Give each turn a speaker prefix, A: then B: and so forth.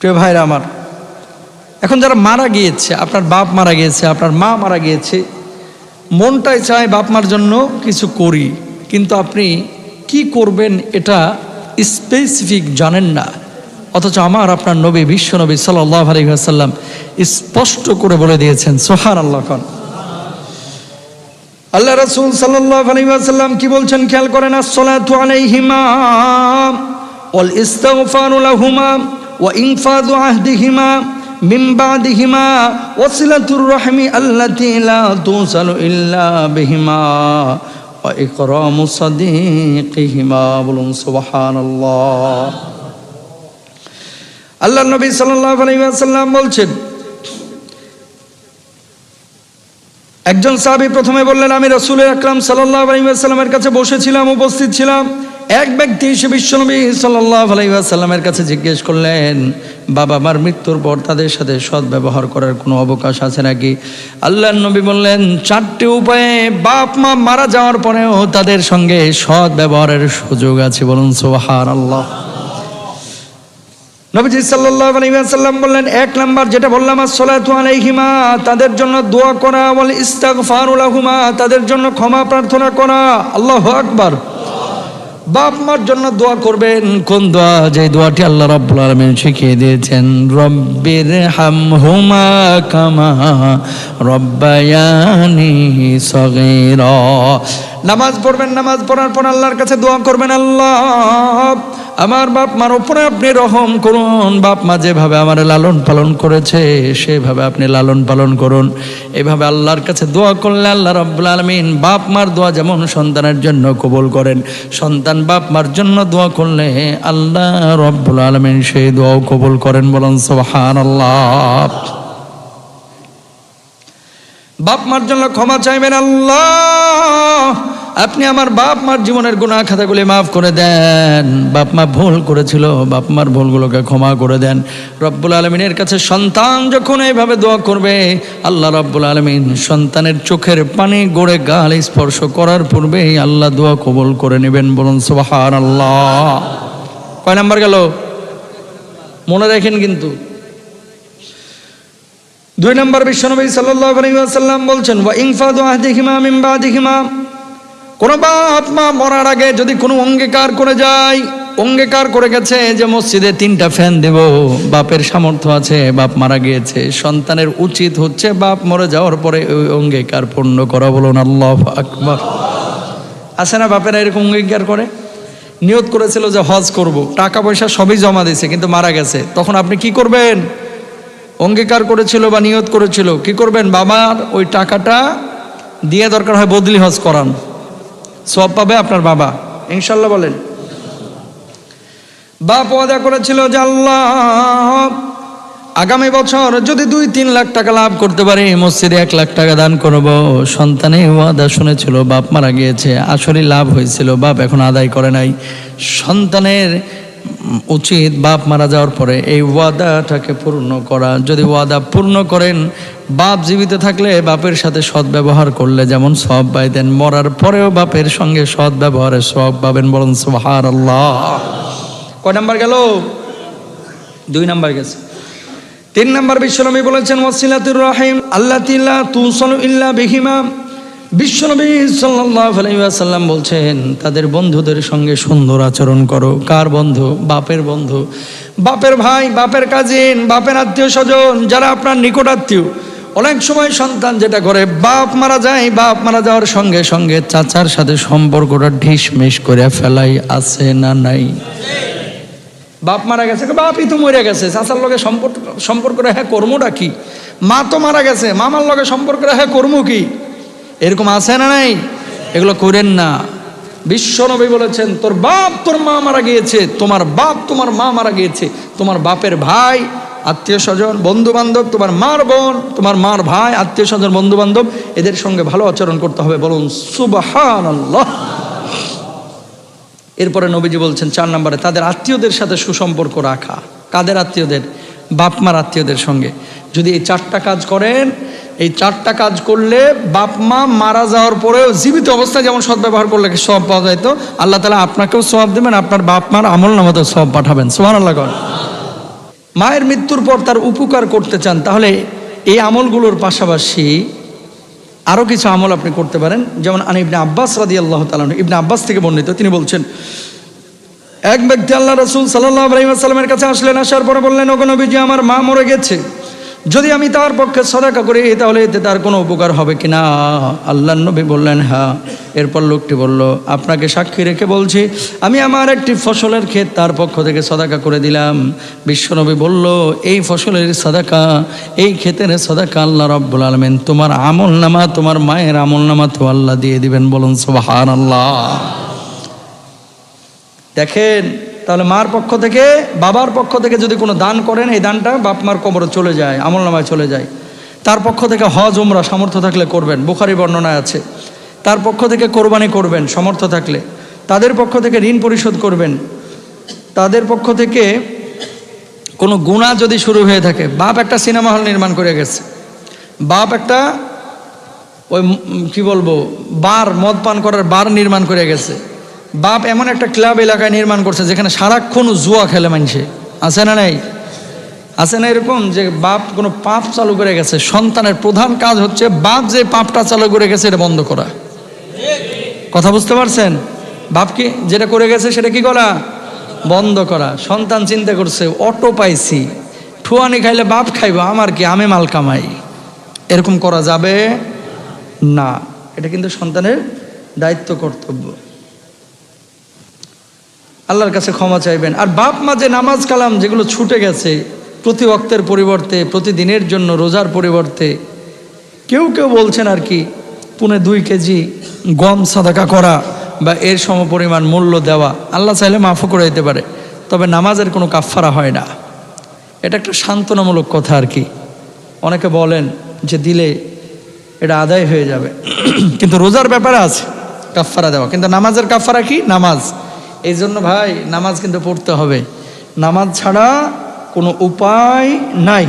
A: প্রিয় ভাইরা আমার, এখন যারা মারা গিয়েছে, আপনার বাপ মারা গিয়েছে, আপনার মা মারা গিয়েছে, মনটাই চায় বাপ মার জন্য কিছু করি, কিন্তু আপনি কি করবেন এটা স্পেসিফিক জানেন না। অথচ আমার আপনার নবী, বিশ্ব নবী সাল্লাল্লাহু আলাইহি ওয়াসাল্লাম স্পষ্ট করে বলে দিয়েছেন, সুবহানাল্লাহ। আল্লাহ রাসূল সাল্লাল্লাহু আলাইহি ওয়াসাল্লাম কি বলছেন খেয়াল করেন, আসসালাতু আলাইহিমা ওয়াল ইস্তিগফারু লাহুমা ওয়া ইনফাযু আহদিহিমা মিন বাদিহিমা ওয়াসিলাতুর রাহমি আল্লাতী লা তুসালু ইল্লা বিহিমা ওয়া ইকরামু সাদীকিহিমা। বলুন সুবহানাল্লাহ। আল্লাহ নবী সাল্লাল্লাহু আলাইহি ওয়াসাল্লাম বলছেন, একজন সাহাবী প্রথমে বললেন, আমি রাসূল আকরাম সাল্লাল্লাহু আলাইহি ওয়াসাল্লামের কাছে বসেছিলাম, উপস্থিত ছিলাম। এক ব্যক্তি এসে বিশ্বনবী সাল্লাল্লাহু আলাইহি ওয়াসাল্লামের কাছে জিজ্ঞেস করলেন, বাবা মার মৃত্যুর পর তাদের সাথে সৎ ব্যবহার করার কোনো অবকাশ আছে নাকি? আল্লাহর নবী বললেন, 4টি উপায়ে বাপ মা মারা যাওয়ার পরেও তাদের সঙ্গে সৎ ব্যবহারের সুযোগ আছে। বলুন সুবহানাল্লাহ। নবীজি সাল্লাল্লাহু আলাইহি ওয়াসাল্লাম বললেন, 1 নাম্বার যেটা বললাম, আসসালাতু আলাইহিমা, তাদের জন্য দোয়া করা, ওয়াল ইস্তিগফারু লাহুমা, তাদের জন্য ক্ষমা প্রার্থনা করা। আল্লাহু আকবার। বাপ মার জন্য দোয়া করবেন। কোন দোয়া? যে দোয়াটি আল্লাহ রাব্বুল আলামিন শিখিয়ে দিয়েছেন, রব্বির হামহুমা কামা রব্বায়ানি সগীরা। নামাজ পড়বেন, নামাজ পড়ার পর আল্লাহর কাছে দোয়া করবেন, আল্লাহ আমার বাপ মার উপরে আপনি রহম করুন, বাপ মা যেভাবে আমার লালন পালন করেছে সেভাবে আপনি লালন পালন করুন। এভাবে আল্লাহর কাছে দোয়া করলে আল্লাহ রাব্বুল আলামিন বাপ মার দোয়া যেমন সন্তানের জন্য কবুল করেন, সন্তান বাপ মার জন্য দোয়া করলে আল্লাহ রাব্বুল আলামিন সেই দোয়াও কবুল করেন। বলুন সুবহানাল্লাহ। বাপ মার জন্য ক্ষমা চাইবেন, আল্লাহ আপনি আমার বাপ মার জীবনের গুনাহ খাতাগুলি মাফ করে দেন। বাপ মা ভুল করেছিল, বাপ মার ভুলগুলোকে ক্ষমা করে দেন। রব্বুল আলামিনের কাছে সন্তান যখন এইভাবে দোয়া করবে, আল্লাহ রব্বুল আলামিন সন্তানের চোখের পানি গড়ে গাল স্পর্শ করার পূর্বেই আল্লাহ দোয়া কবুল করে নেবেন। বলুন সুবহানাল্লাহ। কয় নাম্বার গেল? মনে রাখেন কিন্তু। 2 নম্বর, বিশ্বনবী সাল্লাল্লাহু আলাইহি ওয়াসাল্লাম বলছেন, ওয়া ইনফাযু আহদিহিমা মিন বাদিহিমা, কোন বাপ মা মরার আগে যদি কোনো অঙ্গীকার করে যায়, অঙ্গীকার করে গেছে যে মসজিদে 3টা ফ্যান দেব, বাপের সামর্থ্য আছে, বাপ মারা গিয়েছে, সন্তানের উচিত হচ্ছে বাপ মরে যাওয়ার পরে ওই অঙ্গীকার পূর্ণ করা। বলুন আল্লাহু আকবার। আছে না বাপেরা এরকম অঙ্গীকার করে? নিয়ত করেছিল যে হজ করব, টাকা পয়সা সবই জমা দিয়েছে, কিন্তু মারা গেছে, তখন আপনি কি করবেন? অঙ্গীকার করেছিল বা নিয়ত করেছিল, কি করবেন? বাবার ওই টাকাটা দিয়ে দরকার হয় বদলি হজ করান, সওয়াব পাবে আপনার বাবা ইনশাল্লাহ। বলেন। বাপ ওয়াদা করেছিল যে আল্লাহ আগামী বছর যদি 2-3 লাখ টাকা লাভ করতে পারি মসজিদে 1 লাখ টাকা দান করব। সন্তানে ওয়াদা শুনেছিল, বাপ মারা গিয়েছে, আসলে লাভ হয়েছিল, বাপ এখন আদায় করে নাই। সন্তানের উচিত বাপ মারা যাওয়ার পরে এই ওয়াদাটাকে পূর্ণ করা। যদি ওয়াদা পূর্ণ করেন, বাপ জীবিত থাকলে বাপের সাথে সৎ ব্যবহার করলে যেমন সওয়াব পাইতেন, মরার পরেও বাপের সঙ্গে সৎ ব্যবহারের সওয়াব পাবেন। বলুন সুবহানাল্লাহ। কয় নাম্বার গেল? 2 নাম্বার গেছে। 3 নাম্বার, বিশ্বনবী বলেছেন, ওয়াসিলাতুর রাহিম আল্লাতী লা তুসালু ইল্লা বিহিমা। বিশ্বনবী সাল্লাল্লাহু আলাইহি ওয়াসাল্লাম বলছেন, তাদের বন্ধুদের সঙ্গে সুন্দর আচরণ করো। কার বন্ধু? বাপের বন্ধু, বাপের ভাই, বাপের কাজিন, বাপের আত্মীয় স্বজন, যারা আপনার নিকট আত্মীয়। অনেক সময় সন্তান যেটা করে, বাপ মারা যায়, বাপ মারা যাওয়ার সঙ্গে সঙ্গে চাচার সাথে সম্পর্কটা ঢিসমিস করে ফেলাই। আছে না নাই? বাপ মারা গেছে, বাপই তো মরে গেছে, চাচার লগে সম্পর্ক রেখে কর্মটা কি? মা তো মারা গেছে, মামার লগে সম্পর্ক রেখে কর্ম কি? এরকম আছে না নাই? এগুলো করেন না। বিশ্বনবী বলেছেন, তোর বাপ তোর মা মারা গিয়েছে, তোমার বাপ তোমার মা মারা গিয়েছে, তোমার বাপের ভাই, আত্মীয় স্বজন, বন্ধু বান্ধব, তোমার মার বোন, তোমার মার ভাই, আত্মীয় স্বজন, বন্ধু বান্ধব, এদের সঙ্গে ভালো আচরণ করতে হবে। বলুন সুবহানাল্লাহ। এরপরে নবীজি বলছেন 4 নম্বরে, তাদের আত্মীয়দের সাথে সুসম্পর্ক রাখা। কাদের আত্মীয়দের? বাপ মার আত্মীয়দের সঙ্গে। যদি এই 4টা কাজ করেন, এই 4টা কাজ করলে বাপ মা মারা যাওয়ার পরেও জীবিত অবস্থায় যেমন সৎ ব্যবহার করলে সওয়াব পাওয়া যায়, তো আল্লাহ তাআলা আপনাকেও সওয়াব দেবেন, আপনার বাপ মার আমল নামাতেও সওয়াব পাঠাবেন। সুবহানাল্লাহ। মায়ের মৃত্যুর পর তার উপকার করতে চান, তাহলে এই আমলগুলোর পাশাপাশি আরও কিছু আমল আপনি করতে পারেন। যেমন ইবনে আব্বাস রাদিয়াল্লাহু তাআলা, ইবনে আব্বাস থেকে বর্ণিত, তিনি বলছেন, এক ব্যক্তি আল্লাহ রাসূল সাল্লাল্লাহু আলাইহি ওয়াসাল্লামের কাছে আসলেন। আসার পরে বললেন, ওগো নবীজি, আমার মা মরে গেছে, যদি আমি তার পক্ষে সদকা করি তাহলে এতে তার কোনো উপকার হবে কিনা? আল্লাহর নবী বললেন, হ্যাঁ। এরপর লোকটি বলল, আপনাকে সাক্ষী রেখে বলছি, আমি আমার একটি ফসলের ক্ষেত তার পক্ষ থেকে সদকা করে দিলাম। বিশ্বনবী বলল, এই ফসলের সদকা, এই ক্ষেতের সদকা আল্লাহ রাব্বুল আলামিন তোমার আমলনামা, তোমার মায়ের আমলনামা তো আল্লাহ দিয়ে দিবেন। বলুন সুবহানাল্লাহ। দেখেন, তাহলে মার পক্ষ থেকে, বাবার পক্ষ থেকে যদি কোনো দান করেন, এই দানটা বাপ মার কবরে চলে যায়, আমলনামায় চলে যায়। তার পক্ষ থেকে হজ উমরা সামর্থ্য থাকলে করবেন, বুখারী বর্ণনায় আছে। তার পক্ষ থেকে কোরবানি করবেন সামর্থ্য থাকলে। তাদের পক্ষ থেকে ঋণ পরিশোধ করবেন। তাদের পক্ষ থেকে কোনো গুনাহ যদি শুরু হয়ে থাকে, বাপ একটা সিনেমা হল নির্মাণ করে গেছে, বাপ একটা ওই কি বলবো বার, মদ পান করার বার নির্মাণ করে গেছে, বাপ এমন একটা ক্লাব এলাকায় নির্মাণ করছে যেখানে সারাক্ষণ জুয়া খেলে মানুষে, আছে না নাই? আছে না এরকম যে বাপ কোনো পাপ চালু করে গেছে, সন্তানের প্রধান কাজ হচ্ছে বাপ যে পাপটা চালু করে গেছে এটা বন্ধ করা। কথা বুঝতে পারছেন? বাপ কি যেটা করে গেছে সেটা কি করা? বন্ধ করা। সন্তান চিন্তা করছে, অটো পাইছি, ঠুয়ানি খাইলে বাপ খাইব, আমার কি, আমি মাল কামাই। এরকম করা যাবে না। এটা কিন্তু সন্তানের দায়িত্ব, কর্তব্য। আল্লাহর কাছে ক্ষমা চাইবেন। আর বাপ মা যে নামাজ কালাম যেগুলো ছুটে গেছে, প্রতি ওয়াক্তের পরিবর্তে, প্রতিদিনের জন্য রোজার পরিবর্তে কেউ কেউ বলছেন আর কি 2.5 কেজি গম সাদাকা করা বা এর সমপরিমাণ মূল্য দেওয়া, আল্লাহ চাইলে মাফও করে দিতে পারে, তবে নামাজের কোনো কাফফারা হয় না। এটা একটা সান্ত্বনামূলক কথা আর কি। অনেকে বলেন যে দিলে এটা আদায় হয়ে যাবে, কিন্তু রোজার ব্যাপারে আছে কাফফারা দেওয়া, কিন্তু নামাজের কাফফারা কি? নামাজ। এই জন্য ভাই নামাজ কিন্তু পড়তে হবে, নামাজ ছাড়া কোনো উপায় নাই।